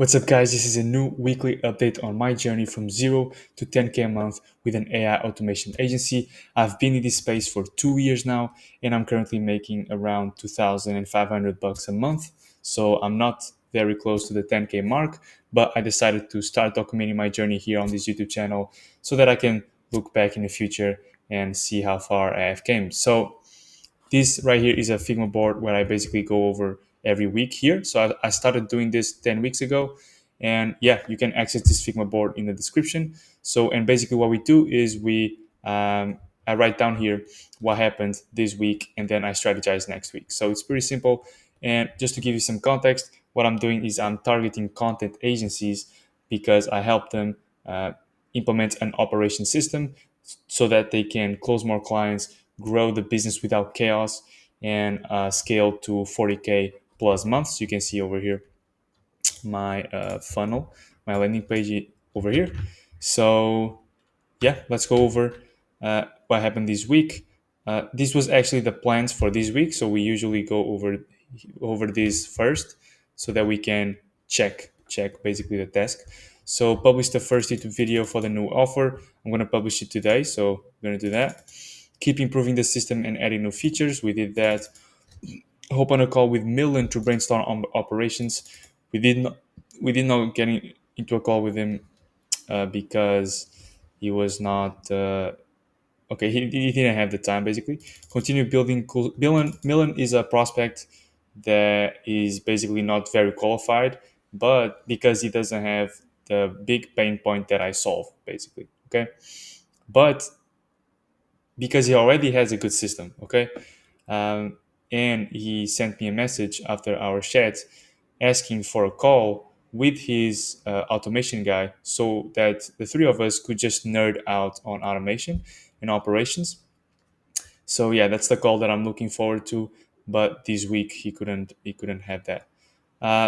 What's up, guys? This is a new weekly update on my journey from 0 to 10K a month with an AI automation agency. I've been in this space for 2 years now, and I'm currently making around 2,500 bucks a month. So I'm not very close to the 10K mark, but I decided to start documenting my journey here on this YouTube channel so that I can look back in the future and see how far I have came. So this right here is a Figma board where I basically go over every week here. So I started doing this 10 weeks ago. And yeah, you can access this Figma board in the description. So, and basically what we do is I write down here what happened this week and then I strategize next week. So it's pretty simple. And just to give you some context, what I'm doing is I'm targeting content agencies because I help them implement an operation system so that they can close more clients, grow the business without chaos, and scale to 40K plus months. You can see over here my funnel, my landing page over here. So yeah, let's go over what happened this week. This was actually the plans for this week, so we usually go over this first so that we can check basically the task. So publish the first YouTube video for the new offer. I'm gonna publish it today, so I'm gonna do that. Keep improving the system and adding new features. We did that. Hope on a call with Millen to brainstorm on operations. We did not get into a call with him because he was not okay. He didn't have the time. Basically, continue building. Cool. Millen is a prospect that is basically not very qualified, but because he doesn't have the big pain point that I solve, basically. Okay, but because he already has a good system. Okay, um, and he sent me a message after our chat asking for a call with his automation guy so that the three of us could just nerd out on automation and operations. So yeah, that's the call that I'm looking forward to. But this week he couldn't have that.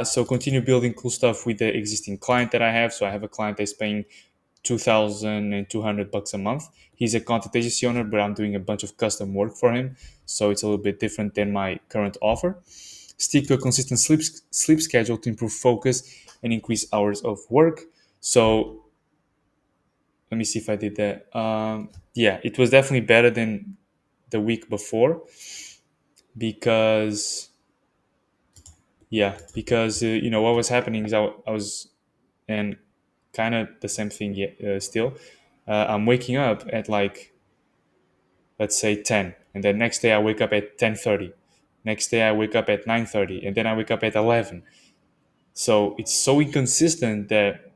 So continue building cool stuff with the existing client that I have. So I have a client that's paying 2,200 bucks a month. He's a content agency owner, but I'm doing a bunch of custom work for him, so it's a little bit different than my current offer. Stick to a consistent sleep schedule to improve focus and increase hours of work. So let me see if I did that. Yeah, it was definitely better than the week before because what was happening is I was and kind of the same thing yet, still. I'm waking up at like, let's say 10, and then next day I wake up at 10:30. Next day I wake up at 9:30, and then I wake up at 11. So it's so inconsistent that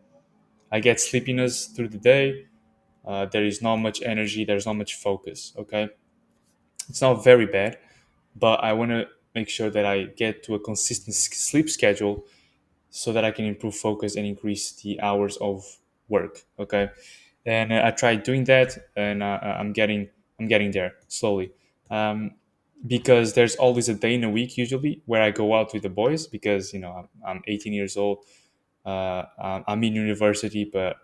I get sleepiness through the day. There is not much energy. There's not much focus. Okay, it's not very bad, but I want to make sure that I get to a consistent sleep schedule so that I can improve focus and increase the hours of work. Okay, and I tried doing that, and I'm getting there slowly. Um, because there's always a day in a week usually where I go out with the boys because I'm 18 years old. I'm in university, but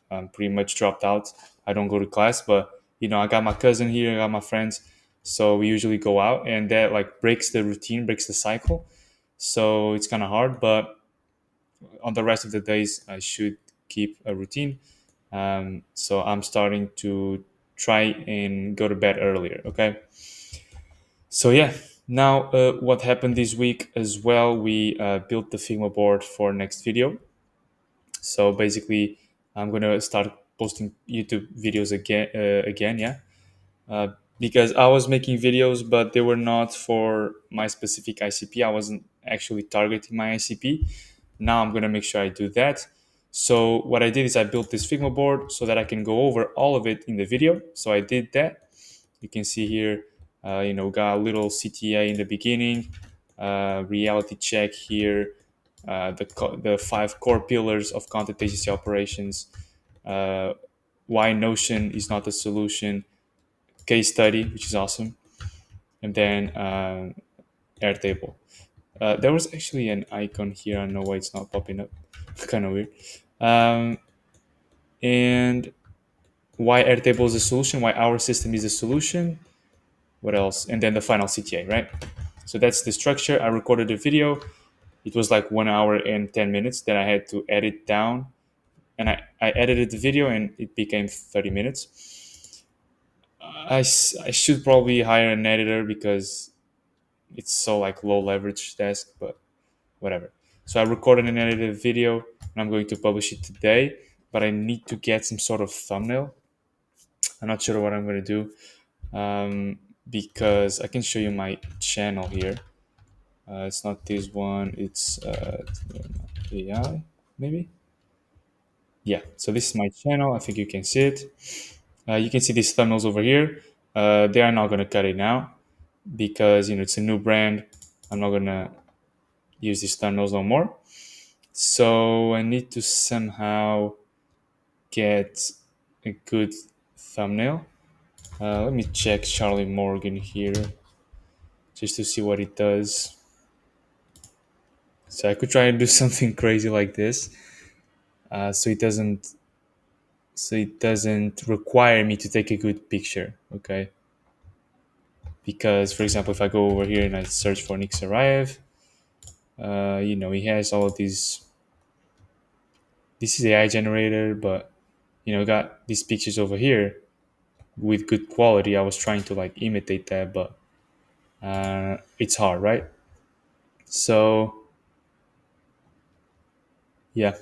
I'm pretty much dropped out. I don't go to class, but I got my cousin here, I got my friends, so we usually go out, and that like breaks the routine, breaks the cycle. So it's kind of hard, but on the rest of the days, I should keep a routine. So I'm starting to try and go to bed earlier. Okay. So yeah, now what happened this week as well? We built the Figma board for next video. So basically, I'm gonna start posting YouTube videos again, yeah. Because I was making videos, but they were not for my specific ICP. I wasn't actually targeting my ICP. Now I'm gonna make sure I do that. So what I did is I built this Figma board so that I can go over all of it in the video. So I did that. You can see here, got a little CTA in the beginning, reality check here, the 5 core pillars of content agency operations, uh, why Notion is not a solution, case study, which is awesome, and then Airtable. There was actually an icon here. I don't know why it's not popping up. Kind of weird. Um, and why Airtable is a solution, why our system is a solution. What else? And then the final CTA, right? So that's the structure. I recorded a video. it was like 1 hour and 10 minutes that I had to edit down, and I edited the video and it became 30 minutes. I should probably hire an editor because it's so like low leverage task, but whatever. So I recorded an edited video and I'm going to publish it today, but I need to get some sort of thumbnail. I'm not sure what I'm going to do, because I can show you my channel here. It's not this one, it's AI, maybe? Yeah, so this is my channel. I think you can see it. You can see these thumbnails over here. They are not going to cut it now because it's a new brand. I'm not going to use these thumbnails no more. So I need to somehow get a good thumbnail. Let me check Charlie Morgan here just to see what it does. So I could try and do something crazy like this, so it doesn't require me to take a good picture. Okay, because for example, if I go over here and I search for Nick Sarayev, he has all of these. This is AI generated, but got these pictures over here with good quality. I was trying to like imitate that, but it's hard, right? So yeah,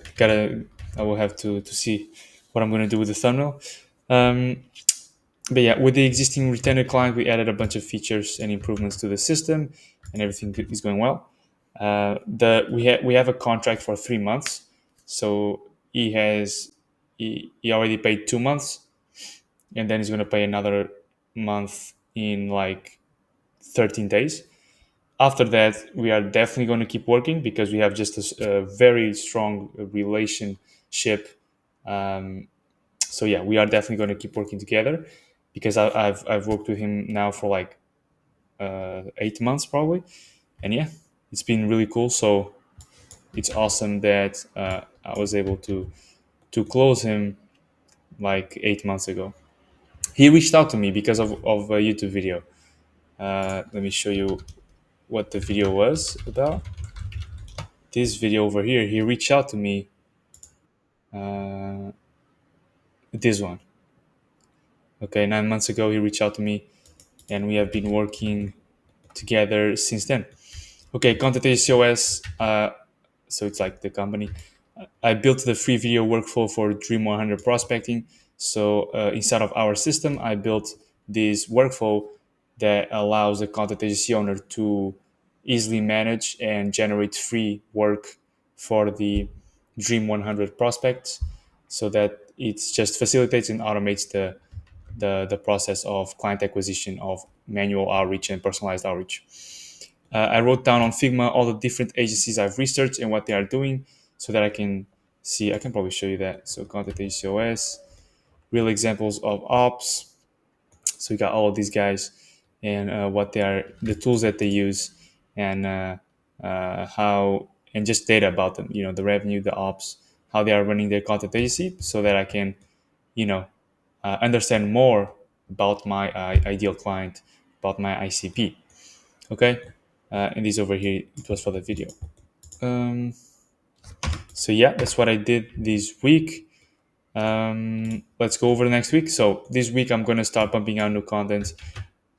I will have to see what I'm gonna do with the thumbnail. Um, but yeah, with the existing retainer client, we added a bunch of features and improvements to the system, and everything is going well. We have a contract for 3 months, so he already paid 2 months, and then he's gonna pay another month in like 13 days. After that, we are definitely going to keep working because we have just a very strong relationship. Um, so yeah, we are definitely going to keep working together because I've worked with him now for like 8 months probably, and yeah, it's been really cool. So it's awesome that I was able to close him like 8 months ago. He reached out to me because of a YouTube video. Let me show you what the video was about. This video over here, he reached out to me. Uh, this one. Okay, 9 months ago, he reached out to me, and we have been working together since then. Okay, Content ACOS. So it's like the company. I built the free video workflow for Dream 100 prospecting. So inside of our system, I built this workflow that allows the content agency owner to easily manage and generate free work for the Dream 100 prospects, so that it just facilitates and automates the process of client acquisition, of manual outreach and personalized outreach. I wrote down on Figma all the different agencies I've researched and what they are doing, so that I can see. I can probably show you that. So Content ACOS, real examples of ops. So we got all of these guys and what they are, the tools that they use, and how, and just data about them. The revenue, the ops, how they are running their content agency, so that I can, understand more about my ideal client, about my ICP. Okay, and this over here, it was for the video. Um, so yeah, that's what I did this week. Let's go over the next week. So this week I'm gonna start pumping out new content.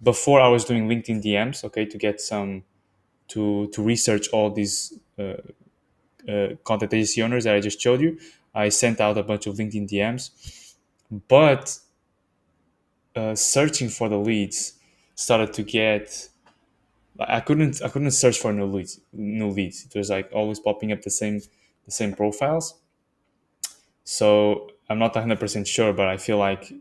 Before I was doing LinkedIn DMs, okay, to get some to research all these content agency owners that I just showed you. I sent out a bunch of LinkedIn DMs, but searching for the leads started to get. I couldn't search for new leads. New leads. It was like always popping up the same profiles. So I'm not 100% sure, but I feel like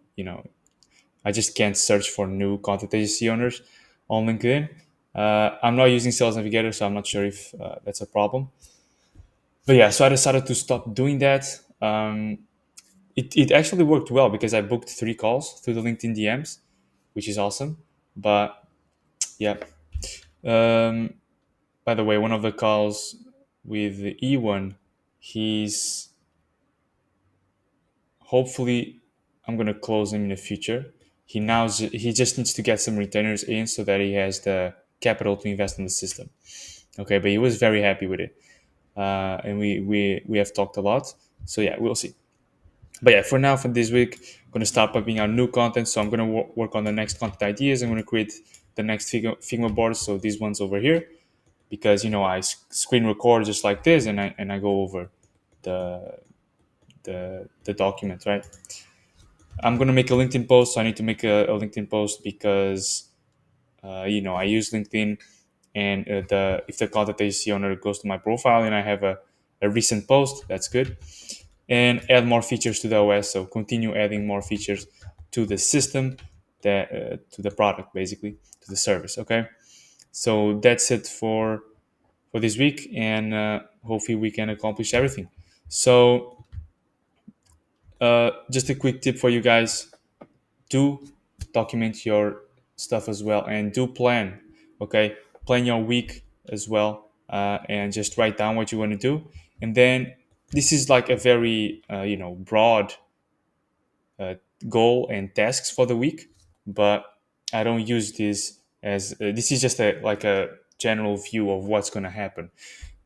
I just can't search for new content agency owners on LinkedIn. I'm not using Sales Navigator, so I'm not sure if that's a problem. But yeah, so I decided to stop doing that. It actually worked well because I booked 3 calls through the LinkedIn DMs, which is awesome. But yeah. Um, by the way, one of the calls with the E1, he's hopefully I'm gonna close him in the future. He just needs to get some retainers in so that he has the capital to invest in the system. Okay, but he was very happy with it. and we have talked a lot. So yeah, we'll see. But yeah, for now, for this week, I'm going to start pumping out new content. So I'm going to work on the next content ideas. I'm going to create the next Figma board. So these ones over here, because I screen record just like this, and I go over the the document, right? I'm going to make a LinkedIn post. So I need to make a LinkedIn post because I use LinkedIn, and if the content that you see on it goes to my profile, and I have a recent post, that's good. And add more features to the OS. So continue adding more features to the system, that to the product, basically to the service. Okay, so that's it for this week, and hopefully we can accomplish everything. So just a quick tip for you guys: do document your stuff as well, and do plan. Okay, plan your week as well, and just write down what you want to do. And then this is like a very broad uh, goal and tasks for the week, but I don't use this as this is just a general view of what's going to happen.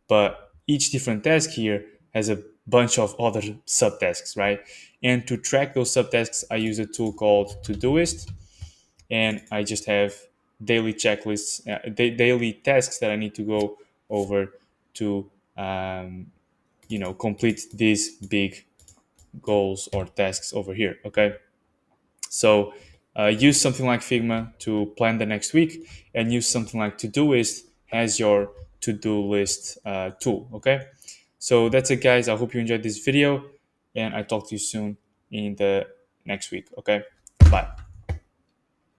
But each different task here has a bunch of other subtasks, right? And to track those subtasks, I use a tool called Todoist, and I just have daily checklists, daily tasks that I need to go over to, complete these big goals or tasks over here. Okay, so use something like Figma to plan the next week, and use something like Todoist as your to-do list tool. Okay, so that's it, guys. I hope you enjoyed this video, and I talk to you soon in the next week. Okay, bye.